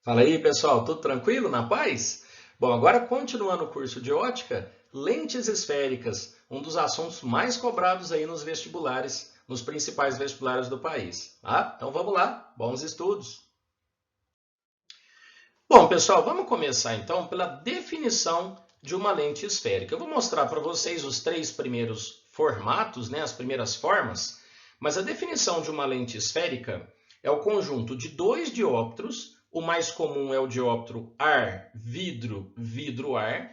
Fala aí, pessoal, tudo tranquilo, na paz? Bom, agora continuando o curso de ótica, lentes esféricas, um dos assuntos mais cobrados aí nos vestibulares, nos principais vestibulares do país, tá? Então vamos lá, bons estudos. Bom, pessoal, vamos começar então pela definição de uma lente esférica. Eu vou mostrar para vocês os três primeiros formatos, né, as primeiras formas, mas a definição de uma lente esférica é o conjunto de dois dióptros. O mais comum é o dióptro ar-vidro, vidro-ar,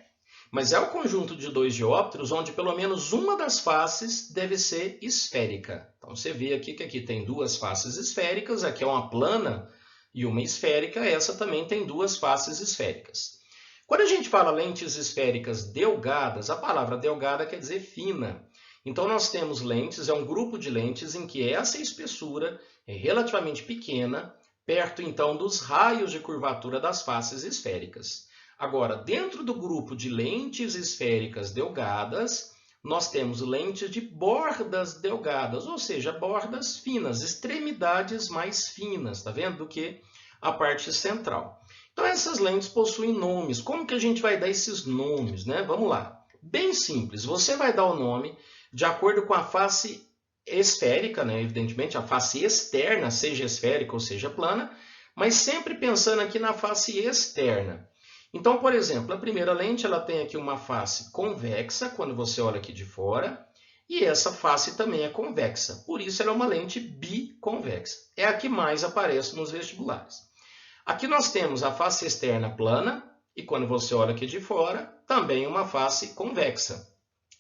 mas é o conjunto de dois dióptros onde pelo menos uma das faces deve ser esférica. Então você vê aqui que aqui tem duas faces esféricas, aqui é uma plana e uma esférica, essa também tem duas faces esféricas. Quando a gente fala lentes esféricas delgadas, a palavra delgada quer dizer fina. Então nós temos lentes, é um grupo de lentes em que essa espessura é relativamente pequena, perto então dos raios de curvatura das faces esféricas. Agora, dentro do grupo de lentes esféricas delgadas, nós temos lentes de bordas delgadas, ou seja, bordas finas, extremidades mais finas, tá vendo? Do que a parte central. Então, essas lentes possuem nomes. Como que a gente vai dar esses nomes, né? Vamos lá. Bem simples, você vai dar o nome de acordo com a face esférica, né? Evidentemente, a face externa, seja esférica ou seja plana, mas sempre pensando aqui na face externa. Então, por exemplo, a primeira lente ela tem aqui uma face convexa, quando você olha aqui de fora, e essa face também é convexa. Por isso, ela é uma lente biconvexa. É a que mais aparece nos vestibulares. Aqui nós temos a face externa plana, e quando você olha aqui de fora, também uma face convexa.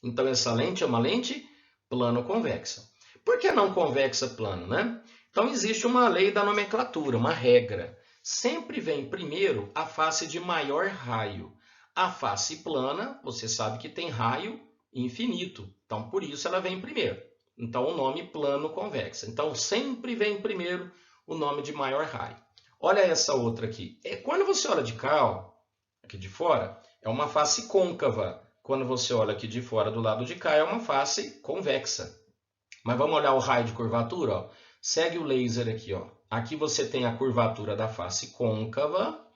Então, essa lente é uma lente plano-convexa. Por que não convexa-plano, né? Então, existe uma lei da nomenclatura, uma regra. Sempre vem primeiro a face de maior raio. A face plana, você sabe que tem raio infinito. Então, por isso ela vem primeiro. Então, o nome plano-convexa. Então, sempre vem primeiro o nome de maior raio. Olha essa outra aqui. Quando você olha de cá, ó, aqui de fora, é uma face côncava. Quando você olha aqui de fora do lado de cá, é uma face convexa. Mas vamos olhar o raio de curvatura, ó. Segue o laser aqui, ó. Aqui você tem a curvatura da face côncava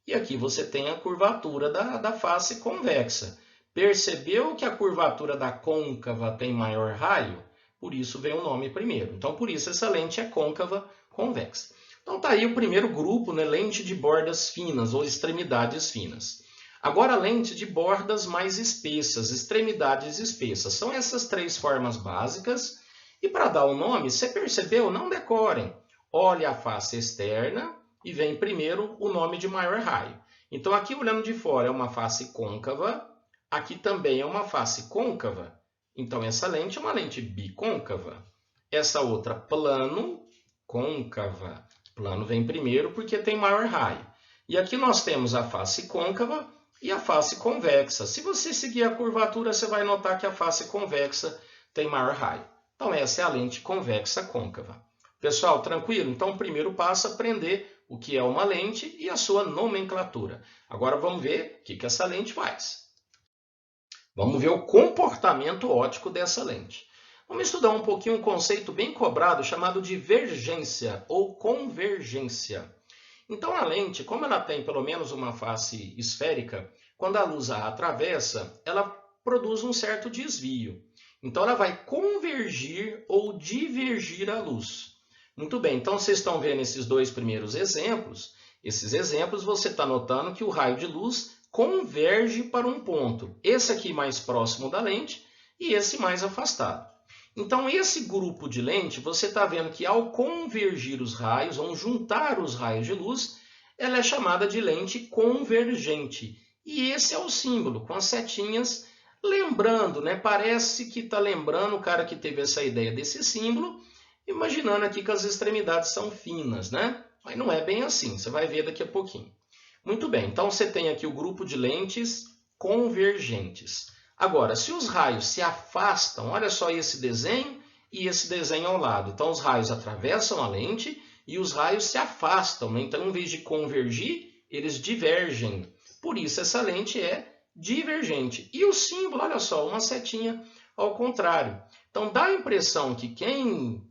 e aqui você tem a curvatura da face convexa. Percebeu que a curvatura da côncava tem maior raio? Por isso vem o nome primeiro. Então, por isso essa lente é côncava convexa. Então, tá aí o primeiro grupo, né? Lente de bordas finas ou extremidades finas. Agora, lente de bordas mais espessas, extremidades espessas. São essas três formas básicas. E para dar o nome, você percebeu? Não decorem. Olhe a face externa e vem primeiro o nome de maior raio. Então, aqui olhando de fora é uma face côncava, aqui também é uma face côncava. Então, essa lente é uma lente bicôncava. Essa outra, plano, côncava. Plano vem primeiro porque tem maior raio. E aqui nós temos a face côncava e a face convexa. Se você seguir a curvatura, você vai notar que a face convexa tem maior raio. Então, essa é a lente convexa côncava. Pessoal, tranquilo? Então, o primeiro passo é aprender o que é uma lente e a sua nomenclatura. Agora, vamos ver o que essa lente faz. Vamos ver o comportamento óptico dessa lente. Vamos estudar um pouquinho um conceito bem cobrado chamado de divergência ou convergência. Então, a lente, como ela tem pelo menos uma face esférica, quando a luz a atravessa, ela produz um certo desvio. Então, ela vai convergir ou divergir a luz. Muito bem, então vocês estão vendo esses dois primeiros exemplos. Esses exemplos você está notando que o raio de luz converge para um ponto. Esse aqui mais próximo da lente e esse mais afastado. Então, esse grupo de lente, você está vendo que ao convergir os raios, ou juntar os raios de luz, ela é chamada de lente convergente. E esse é o símbolo, com as setinhas, lembrando, né? Parece que está lembrando o cara que teve essa ideia desse símbolo, imaginando aqui que as extremidades são finas, né? Mas não é bem assim, você vai ver daqui a pouquinho. Muito bem, então você tem aqui o grupo de lentes convergentes. Agora, se os raios se afastam, olha só esse desenho e esse desenho ao lado. Então, os raios atravessam a lente e os raios se afastam, né? Então, em vez de convergir, eles divergem. Por isso, essa lente é divergente. E o símbolo, olha só, uma setinha ao contrário. Então, dá a impressão que quem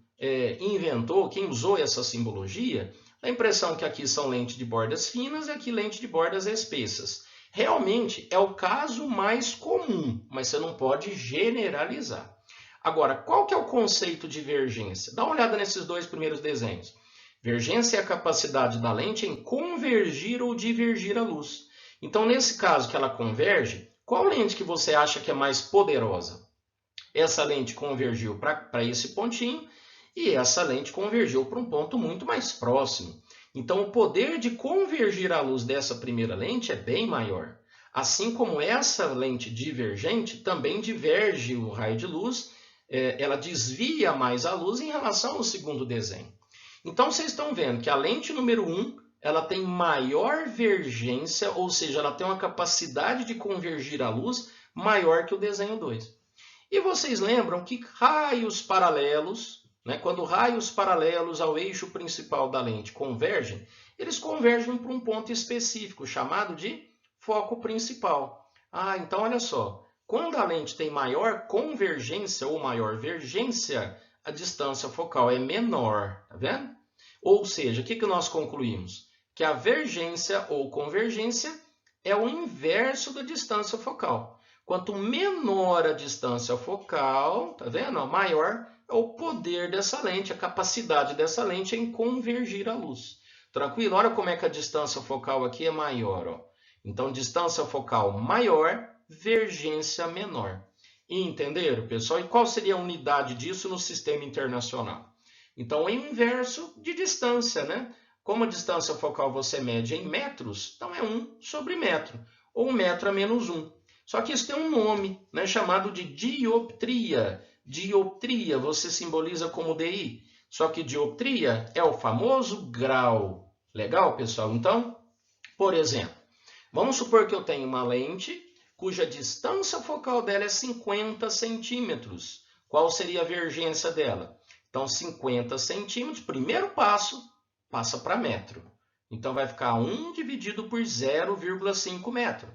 inventou, quem usou essa simbologia, Dá a impressão que aqui são lentes de bordas finas e aqui lente de bordas espessas. Realmente é o caso mais comum, mas você não pode generalizar. Agora, qual que é o conceito de divergência? Dá uma olhada nesses dois primeiros desenhos. Divergência é a capacidade da lente em convergir ou divergir a luz. Então, nesse caso que ela converge, qual lente que você acha que é mais poderosa? Essa lente convergiu para esse pontinho e essa lente convergiu para um ponto muito mais próximo. Então, o poder de convergir a luz dessa primeira lente é bem maior. Assim como essa lente divergente também diverge o raio de luz, ela desvia mais a luz em relação ao segundo desenho. Então, vocês estão vendo que a lente número 1 ela tem maior vergência, ou seja, ela tem uma capacidade de convergir a luz maior que o desenho 2. E vocês lembram que raios paralelos, quando raios paralelos ao eixo principal da lente convergem, eles convergem para um ponto específico, chamado de foco principal. Então olha só, quando a lente tem maior convergência ou maior vergência, a distância focal é menor, tá vendo? Ou seja, o que nós concluímos? Que a vergência ou convergência é o inverso da distância focal. Quanto menor a distância focal, tá vendo? Maior é o poder dessa lente, a capacidade dessa lente em convergir a luz. Tranquilo? Olha como é que a distância focal aqui é maior. Ó. Então, distância focal maior, vergência menor. E entenderam, pessoal? E qual seria a unidade disso no sistema internacional? Então, o inverso de distância, né? Como a distância focal você mede em metros, então é 1 sobre metro, ou 1 metro a menos 1. Só que isso tem um nome, chamado de dioptria. Dioptria você simboliza como DI. Só que dioptria é o famoso grau. Legal, pessoal? Então, por exemplo, vamos supor que eu tenho uma lente cuja distância focal dela é 50 centímetros. Qual seria a vergência dela? Então, 50 centímetros, primeiro passo, passa para metro. Então, vai ficar 1 dividido por 0,5 metro.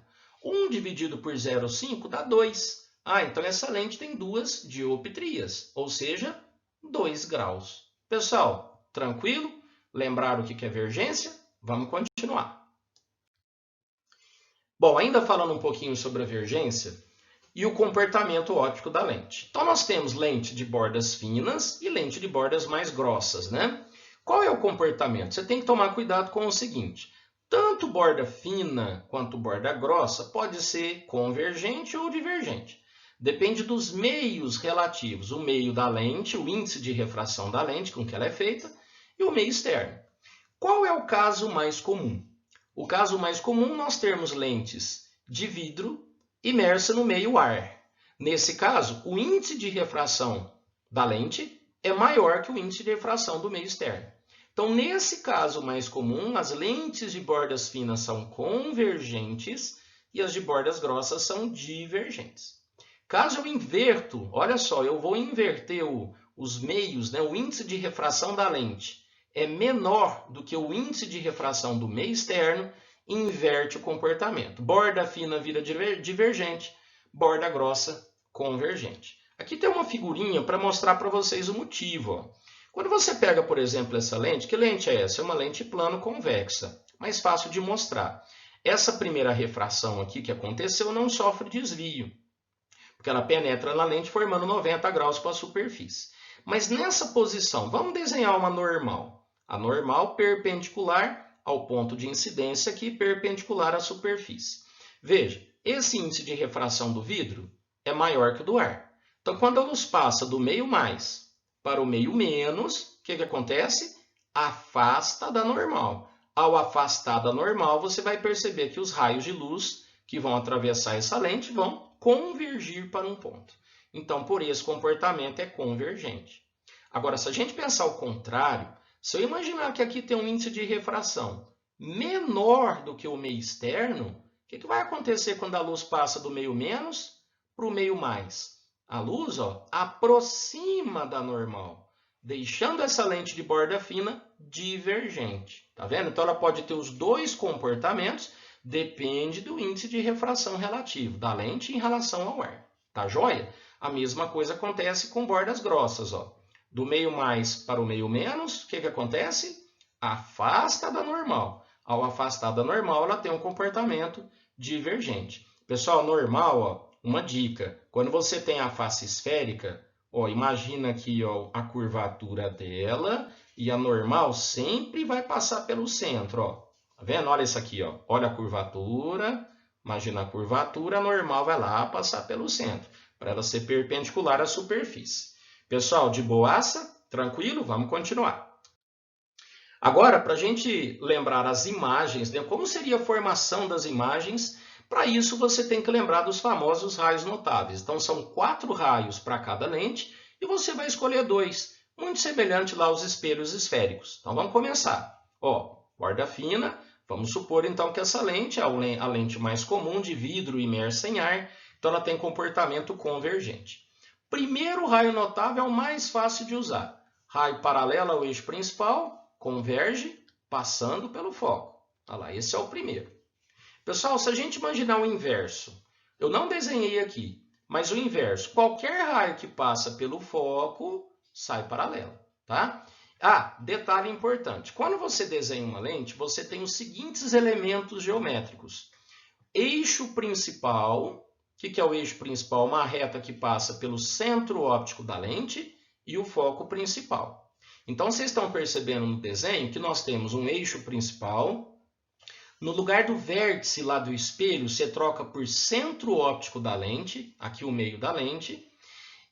1 dividido por 0,5 dá 2. Então essa lente tem 2 dioptrias, ou seja, 2 graus. Pessoal, tranquilo? Lembraram o que é vergência? Vamos continuar. Bom, ainda falando um pouquinho sobre a vergência e o comportamento óptico da lente. Então nós temos lente de bordas finas e lente de bordas mais grossas, né? Qual é o comportamento? Você tem que tomar cuidado com o seguinte. Tanto borda fina quanto borda grossa pode ser convergente ou divergente. Depende dos meios relativos, o meio da lente, o índice de refração da lente com que ela é feita e o meio externo. Qual é o caso mais comum? O caso mais comum nós termos lentes de vidro imersa no meio ar. Nesse caso, o índice de refração da lente é maior que o índice de refração do meio externo. Então, nesse caso mais comum, as lentes de bordas finas são convergentes e as de bordas grossas são divergentes. Caso eu inverto, olha só, eu vou inverter os meios, o índice de refração da lente é menor do que o índice de refração do meio externo, inverte o comportamento. Borda fina vira divergente, borda grossa convergente. Aqui tem uma figurinha para mostrar para vocês o motivo. Ó. Quando você pega, por exemplo, essa lente, que lente é essa? É uma lente plano convexa, mais fácil de mostrar. Essa primeira refração aqui que aconteceu não sofre desvio, porque ela penetra na lente formando 90 graus para a superfície. Mas nessa posição, vamos desenhar uma normal. A normal perpendicular ao ponto de incidência aqui, perpendicular à superfície. Veja, esse índice de refração do vidro é maior que o do ar. Então, quando a luz passa do meio mais para o meio menos, o que acontece? Afasta da normal. Ao afastar da normal, você vai perceber que os raios de luz que vão atravessar essa lente vão convergir para um ponto. Então, por esse comportamento é convergente. Agora, se a gente pensar o contrário, se eu imaginar que aqui tem um índice de refração menor do que o meio externo, o que vai acontecer quando a luz passa do meio menos para o meio mais? A luz aproxima da normal, deixando essa lente de borda fina divergente. Tá vendo? Então, ela pode ter os dois comportamentos, depende do índice de refração relativo da lente em relação ao ar. Tá joia? A mesma coisa acontece com bordas grossas. Ó. Do meio mais para o meio menos, o que acontece? afasta da normal. Ao afastar da normal, ela tem um comportamento divergente. Pessoal, normal, ó, uma dica. Quando você tem a face esférica, ó, imagina aqui, ó, a curvatura dela e a normal sempre vai passar pelo centro, ó. Tá vendo? Olha isso aqui, ó. Olha a curvatura. Imagina a curvatura, a normal vai lá passar pelo centro, para ela ser perpendicular à superfície. Pessoal, de boaça? Tranquilo? Vamos continuar. Agora, para a gente lembrar as imagens, né? Como seria a formação das imagens? Para isso, você tem que lembrar dos famosos raios notáveis. Então, são 4 raios para cada lente e você vai escolher 2, muito semelhante lá aos espelhos esféricos. Então, vamos começar. Ó, borda fina. Vamos supor, então, que essa lente é a lente mais comum de vidro imersa em ar. Então, ela tem comportamento convergente. Primeiro raio notável é o mais fácil de usar. Raio paralelo ao eixo principal, converge passando pelo foco. Olha lá, esse é o primeiro. Pessoal, se a gente imaginar o inverso, eu não desenhei aqui, mas o inverso, qualquer raio que passa pelo foco sai paralelo, tá? Ah, detalhe importante, quando você desenha uma lente, você tem os seguintes elementos geométricos. Eixo principal, o que é o eixo principal? Uma reta que passa pelo centro óptico da lente e o foco principal. Então, vocês estão percebendo no desenho que nós temos um eixo principal. No lugar do vértice lá do espelho, você troca por centro óptico da lente, aqui o meio da lente.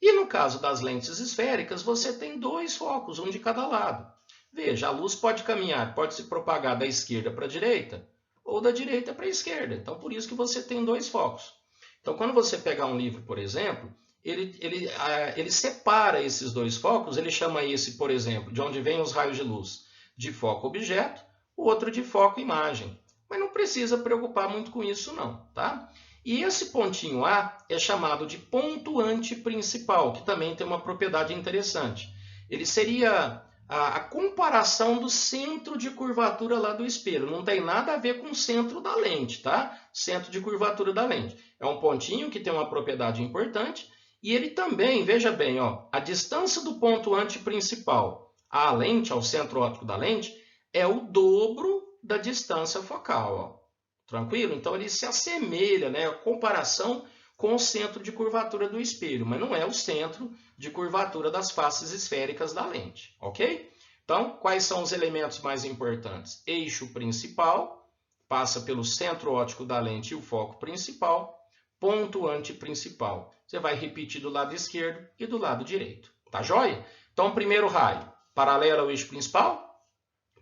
E no caso das lentes esféricas, você tem 2 focos, um de cada lado. Veja, a luz pode caminhar, pode se propagar da esquerda para a direita ou da direita para a esquerda. Então, por isso que você tem 2 focos. Então, quando você pegar um livro, por exemplo, ele separa esses 2 focos, ele chama esse, por exemplo, de onde vêm os raios de luz, de foco objeto, o outro de foco imagem. Mas não precisa preocupar muito com isso não, tá? E esse pontinho A é chamado de ponto antiprincipal, que também tem uma propriedade interessante. Ele seria a comparação do centro de curvatura lá do espelho. Não tem nada a ver com o centro da lente, tá? Centro de curvatura da lente. É um pontinho que tem uma propriedade importante e ele também, veja bem, ó, a distância do ponto antiprincipal à lente, ao centro óptico da lente, é o dobro da distância focal, ó. Tranquilo? Então, ele se assemelha, né, a comparação com o centro de curvatura do espelho, mas não é o centro de curvatura das faces esféricas da lente, ok? Então, quais são os elementos mais importantes? Eixo principal, passa pelo centro óptico da lente e o foco principal, ponto antiprincipal. Você vai repetir do lado esquerdo e do lado direito, tá joia? Então, primeiro raio, paralelo ao eixo principal,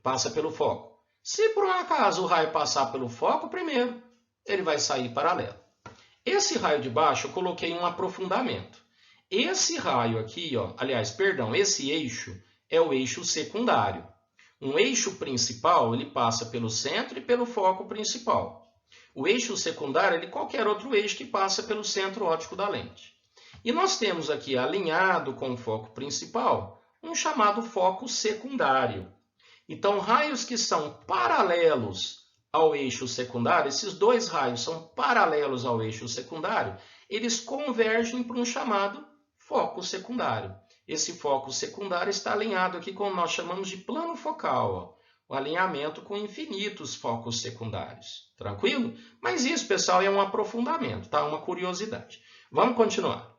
passa pelo foco. Se por um acaso o raio passar pelo foco primeiro, ele vai sair paralelo. Esse raio de baixo eu coloquei um aprofundamento. Esse raio aqui, ó, aliás, perdão, esse eixo é o eixo secundário. Um eixo principal, ele passa pelo centro e pelo foco principal. O eixo secundário, ele é qualquer outro eixo que passa pelo centro óptico da lente. E nós temos aqui, alinhado com o foco principal, um chamado foco secundário. Então, raios que são paralelos ao eixo secundário, esses 2 raios são paralelos ao eixo secundário, eles convergem para um chamado foco secundário. Esse foco secundário está alinhado aqui com o que nós chamamos de plano focal, ó, o alinhamento com infinitos focos secundários. Tranquilo? Mas isso, pessoal, é um aprofundamento, tá? Uma curiosidade. Vamos continuar.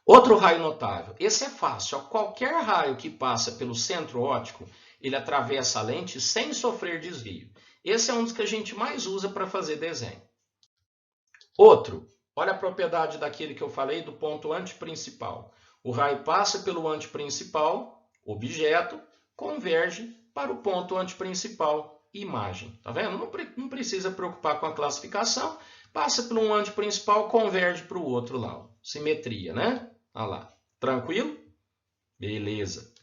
Outro raio notável. Esse é fácil, ó. Qualquer raio que passa pelo centro óptico, ele atravessa a lente sem sofrer desvio. Esse é um dos que a gente mais usa para fazer desenho. Outro, olha a propriedade daquele que eu falei do ponto antiprincipal. O raio passa pelo antiprincipal, objeto, converge para o ponto antiprincipal, imagem. Tá vendo? Não precisa preocupar com a classificação. Passa por um antiprincipal, converge para o outro lá. Ó. Simetria, né? Olha lá. Tranquilo? Beleza.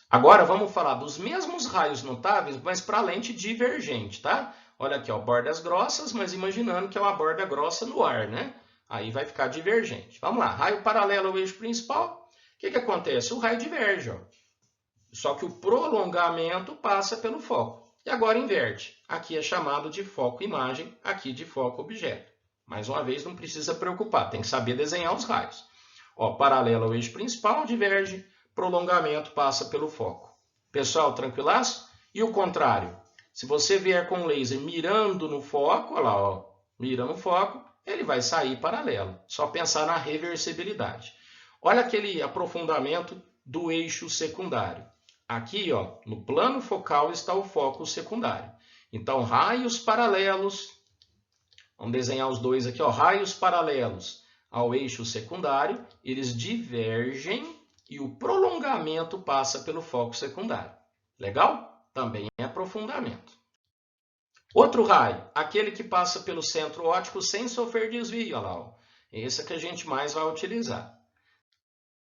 Agora vamos falar dos mesmos raios notáveis, mas para lente divergente, tá? Olha aqui, ó, bordas grossas, mas imaginando que é uma borda grossa no ar, né? Aí vai ficar divergente. Vamos lá, raio paralelo ao eixo principal. O que acontece? O raio diverge, ó. Só que o prolongamento passa pelo foco. E agora inverte. Aqui é chamado de foco-imagem, aqui de foco-objeto. Mais uma vez, não precisa preocupar, tem que saber desenhar os raios. Ó, paralelo ao eixo principal, diverge. Prolongamento passa pelo foco. Pessoal, tranquilaço? E o contrário, se você vier com o laser mirando no foco, olha lá, ó, mira no foco, ele vai sair paralelo. Só pensar na reversibilidade. Olha aquele aprofundamento do eixo secundário. Aqui, ó, no plano focal está o foco secundário. Então, raios paralelos, vamos desenhar os dois aqui, ó, raios paralelos ao eixo secundário, eles divergem e o prolongamento passa pelo foco secundário. Legal? Também é aprofundamento. Outro raio, aquele que passa pelo centro óptico sem sofrer desvio, olha lá, ó. Esse é que a gente mais vai utilizar.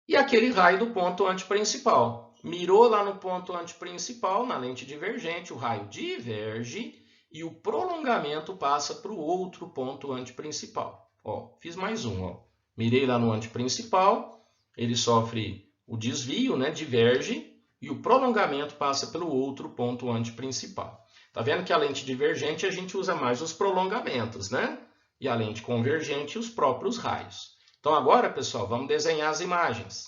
E aquele raio do ponto antiprincipal. Mirou lá no ponto antiprincipal, na lente divergente, o raio diverge e o prolongamento passa para o outro ponto antiprincipal. Ó, fiz mais um, ó. Mirei lá no antiprincipal, ele sofre o desvio, né, diverge, e o prolongamento passa pelo outro ponto antiprincipal. Tá vendo que a lente divergente a gente usa mais os prolongamentos, né? E a lente convergente os próprios raios. Então agora, pessoal, vamos desenhar as imagens.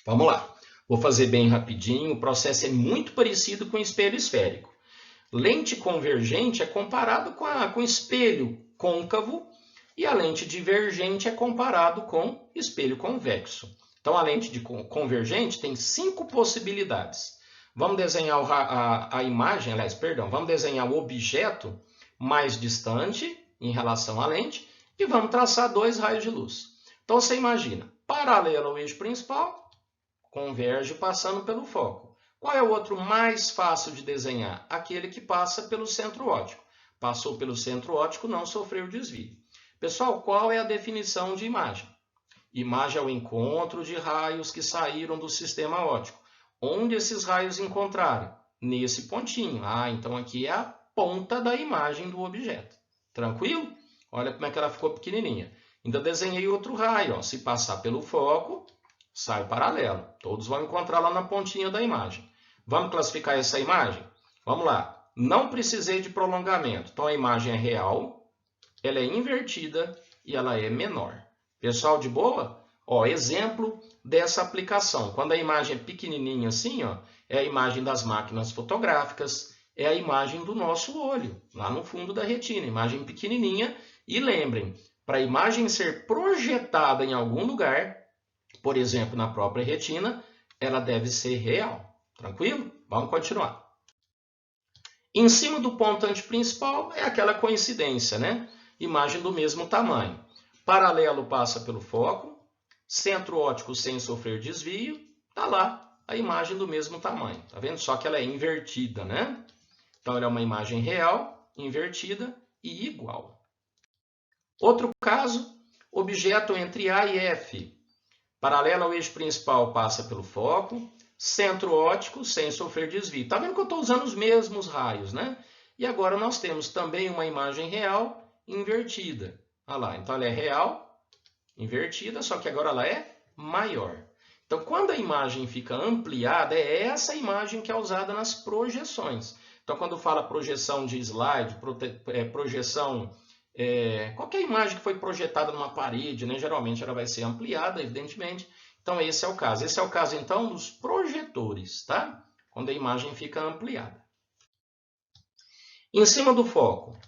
Vamos lá. Vou fazer bem rapidinho, o processo é muito parecido com o espelho esférico. Lente convergente é comparado com espelho côncavo e a lente divergente é comparado com espelho convexo. Então a lente convergente tem 5 possibilidades. Vamos desenhar a imagem, aliás, perdão, vamos desenhar o objeto mais distante em relação à lente e vamos traçar 2 raios de luz. Então você imagina, paralelo ao eixo principal, converge passando pelo foco. Qual é o outro mais fácil de desenhar? Aquele que passa pelo centro óptico. Passou pelo centro óptico, não sofreu desvio. Pessoal, qual é a definição de imagem? Imagem é o encontro de raios que saíram do sistema óptico. Onde esses raios encontraram? Nesse pontinho. Ah, então aqui é a ponta da imagem do objeto. Tranquilo? Olha como é que ela ficou pequenininha. Ainda desenhei outro raio. Ó. Se passar pelo foco, sai paralelo. Todos vão encontrar lá na pontinha da imagem. Vamos classificar essa imagem? Vamos lá. Não precisei de prolongamento. Então a imagem é real, ela é invertida e ela é menor. Pessoal, de boa? Ó, exemplo dessa aplicação. Quando a imagem é pequenininha assim, ó, é a imagem das máquinas fotográficas, é a imagem do nosso olho, lá no fundo da retina, imagem pequenininha. E lembrem, para a imagem ser projetada em algum lugar, por exemplo, na própria retina, ela deve ser real. Tranquilo? Vamos continuar. Em cima do ponto antiprincipal é aquela coincidência, né? Imagem do mesmo tamanho. Paralelo passa pelo foco, centro óptico sem sofrer desvio, tá lá a imagem do mesmo tamanho. Tá vendo? Só que ela é invertida, né? Então ela é uma imagem real, invertida e igual. Outro caso, objeto entre A e F. Paralelo ao eixo principal passa pelo foco, centro óptico sem sofrer desvio. Tá vendo que eu estou usando os mesmos raios, né? E agora nós temos também uma imagem real invertida. Olha lá, então ela é real, invertida, só que agora ela é maior. Então, quando a imagem fica ampliada, é essa imagem que é usada nas projeções. Então, quando fala projeção de slide, projeção... qualquer imagem que foi projetada numa parede, né, geralmente ela vai ser ampliada, evidentemente. Então, esse é o caso. Esse é o caso, então, dos projetores, tá? Quando a imagem fica ampliada. Em cima do foco.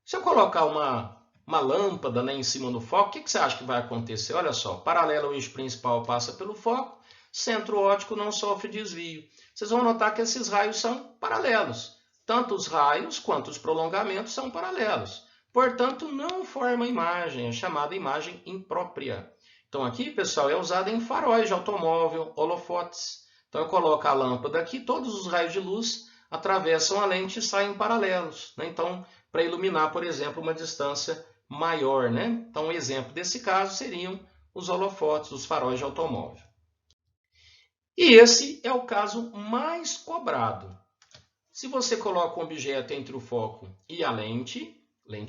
Se eu colocar uma lâmpada, né, em cima do foco, o que você acha que vai acontecer? Olha só, paralelo ao eixo principal passa pelo foco, centro óptico não sofre desvio. Vocês vão notar que esses raios são paralelos. Tanto os raios quanto os prolongamentos são paralelos. Portanto, não forma imagem, é chamada imagem imprópria. Então aqui, pessoal, é usada em faróis de automóvel, holofotes. Então eu coloco a lâmpada aqui, todos os raios de luz atravessam a lente e saem paralelos, né? Então, para iluminar, por exemplo, uma distância maior, né? Então, um exemplo desse caso seriam os holofotes, os faróis de automóvel. E esse é o caso mais cobrado. Se você coloca um objeto entre o foco e a lente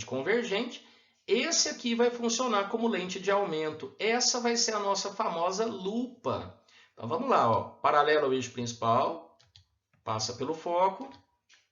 convergente, esse aqui vai funcionar como lente de aumento. Essa vai ser a nossa famosa lupa. Então vamos lá, ó. Paralelo ao eixo principal, passa pelo foco,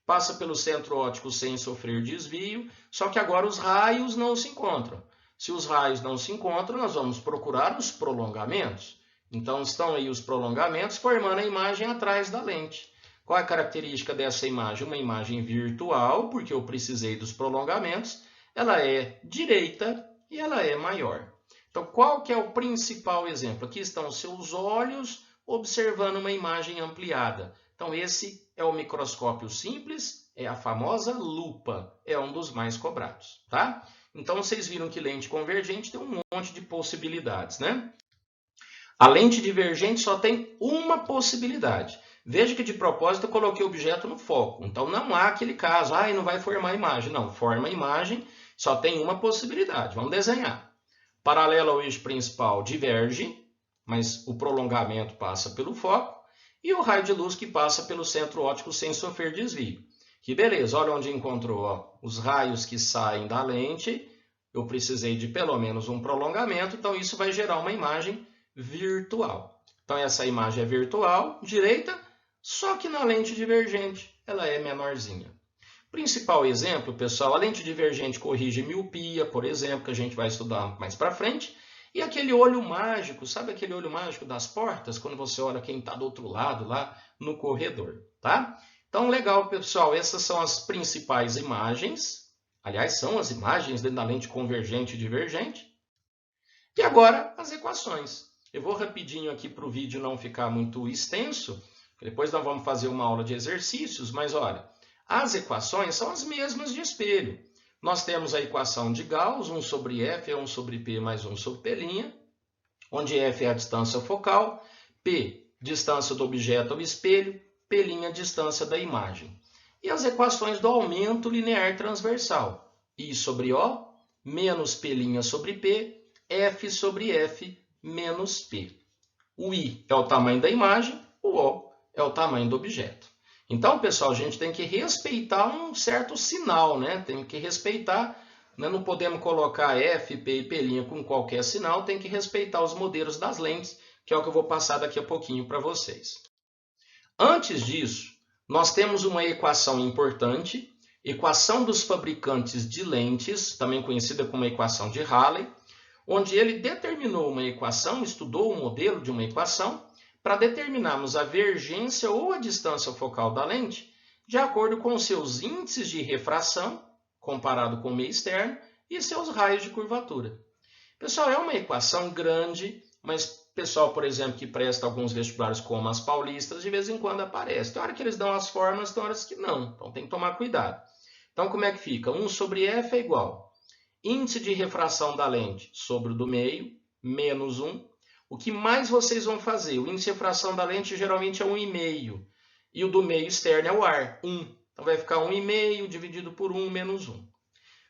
passa pelo centro óptico sem sofrer desvio, só que agora os raios não se encontram. Se os raios não se encontram, nós vamos procurar os prolongamentos. Então, estão aí os prolongamentos formando a imagem atrás da lente. Qual é a característica dessa imagem? Uma imagem virtual, porque eu precisei dos prolongamentos. Ela é direita e ela é maior. Então, qual que é o principal exemplo? Aqui estão os seus olhos observando uma imagem ampliada. Então, esse é o microscópio simples, é a famosa lupa, é um dos mais cobrados, tá? Então, vocês viram que lente convergente tem um monte de possibilidades, né? A lente divergente só tem uma possibilidade. Veja que de propósito eu coloquei o objeto no foco. Então, não há aquele caso, não vai formar imagem. Não, forma imagem, só tem uma possibilidade. Vamos desenhar. Paralelo ao eixo principal diverge, mas o prolongamento passa pelo foco, e o raio de luz que passa pelo centro óptico sem sofrer desvio. Que beleza, olha onde encontrou, ó, os raios que saem da lente, eu precisei de pelo menos um prolongamento, então isso vai gerar uma imagem virtual. Então essa imagem é virtual, direita, só que na lente divergente ela é menorzinha. Principal exemplo, pessoal, a lente divergente corrige miopia, por exemplo, que a gente vai estudar mais para frente. E aquele olho mágico, sabe aquele olho mágico das portas? Quando você olha quem está do outro lado, lá no corredor, tá? Então, legal, pessoal, essas são as principais imagens. Aliás, são as imagens dentro da lente convergente e divergente. E agora, as equações. Eu vou rapidinho aqui para o vídeo não ficar muito extenso. Depois nós vamos fazer uma aula de exercícios, mas olha, as equações são as mesmas de espelho. Nós temos a equação de Gauss, 1 sobre F é 1 sobre P mais 1 sobre P', onde F é a distância focal, P, distância do objeto ao espelho, P', distância da imagem. E as equações do aumento linear transversal. I sobre O, menos P' sobre P, F sobre F, menos P. O I é o tamanho da imagem, o O é o tamanho do objeto. Então, pessoal, a gente tem que respeitar um certo sinal, né? Tem que respeitar, né? Não podemos colocar F, P e P' com qualquer sinal, tem que respeitar os modelos das lentes, que é o que eu vou passar daqui a pouquinho para vocês. Antes disso, nós temos uma equação importante, equação dos fabricantes de lentes, também conhecida como equação de Rayleigh, onde ele determinou uma equação, estudou o modelo de uma equação, para determinarmos a vergência ou a distância focal da lente, de acordo com seus índices de refração, comparado com o meio externo, e seus raios de curvatura. Pessoal, é uma equação grande, mas pessoal, por exemplo, que presta alguns vestibulares como as paulistas, de vez em quando aparece. Tem hora que eles dão as fórmulas, tem horas que não. Então, tem que tomar cuidado. Então, como é que fica? 1 sobre F é igual índice de refração da lente sobre o do meio, menos 1. O que mais vocês vão fazer? O índice de refração da lente geralmente é 1,5. E o do meio externo é o ar, 1. Então, vai ficar 1,5 dividido por 1 menos 1.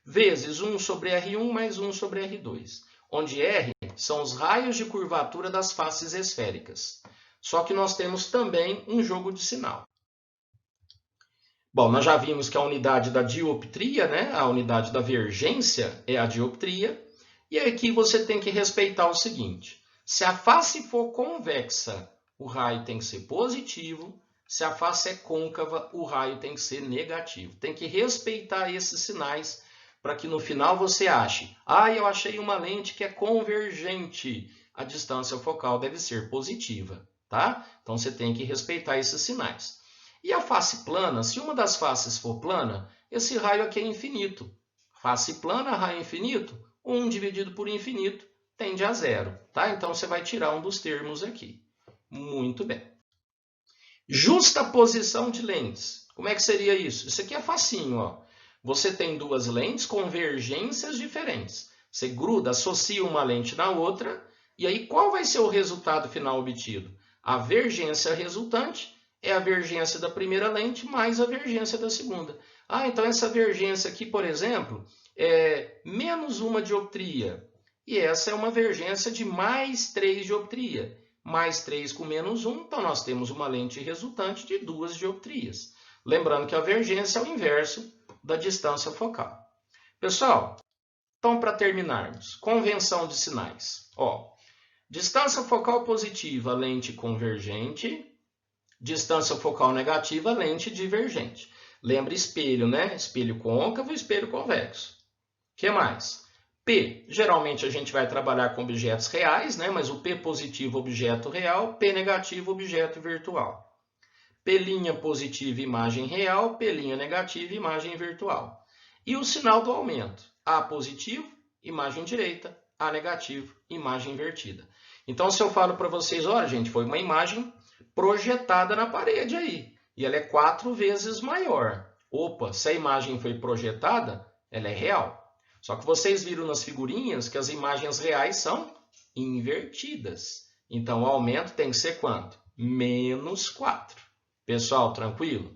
Vezes 1 sobre R1 mais 1 sobre R2. Onde R são os raios de curvatura das faces esféricas. Só que nós temos também um jogo de sinal. Bom, nós já vimos que a unidade da dioptria, né? A unidade da vergência é a dioptria. E aqui você tem que respeitar o seguinte. Se a face for convexa, o raio tem que ser positivo. Se a face é côncava, o raio tem que ser negativo. Tem que respeitar esses sinais para que no final você ache, eu achei uma lente que é convergente. A distância focal deve ser positiva, tá? Então você tem que respeitar esses sinais. E a face plana, se uma das faces for plana, esse raio aqui é infinito. Face plana, raio infinito, 1 dividido por infinito tende a zero, tá? Então você vai tirar um dos termos aqui. Muito bem. Justaposição de lentes. Como é que seria isso? Isso aqui é facinho, ó. Você tem duas lentes com convergências diferentes. Você gruda, associa uma lente na outra, e aí qual vai ser o resultado final obtido? A vergência resultante é a vergência da primeira lente mais a vergência da segunda. Então essa vergência aqui, por exemplo, é menos 1 dioptria. E essa é uma vergência de mais 3 dioptria. Mais 3 com menos 1, então nós temos uma lente resultante de 2 dioptrias. Lembrando que a vergência é o inverso da distância focal. Pessoal, então para terminarmos, convenção de sinais. Distância focal positiva, lente convergente. Distância focal negativa, lente divergente. Lembra espelho, né? Espelho côncavo e espelho convexo. O que mais? P, geralmente a gente vai trabalhar com objetos reais, né? Mas o P positivo, objeto real, P negativo, objeto virtual. P' positiva, imagem real, P' negativa, imagem virtual. E o sinal do aumento, A positivo, imagem direita, A negativo, imagem invertida. Então, se eu falo para vocês, olha, gente, foi uma imagem projetada na parede aí, e ela é 4 vezes maior. Opa, se a imagem foi projetada, ela é real. Só que vocês viram nas figurinhas que as imagens reais são invertidas. Então, o aumento tem que ser quanto? Menos 4. Pessoal, tranquilo?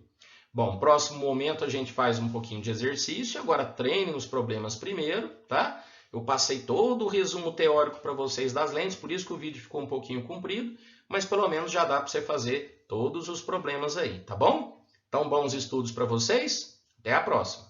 Bom, próximo momento a gente faz um pouquinho de exercício. Agora treinem os problemas primeiro, tá? Eu passei todo o resumo teórico para vocês das lentes, por isso que o vídeo ficou um pouquinho comprido, mas pelo menos já dá para você fazer todos os problemas aí, tá bom? Então, bons estudos para vocês. Até a próxima!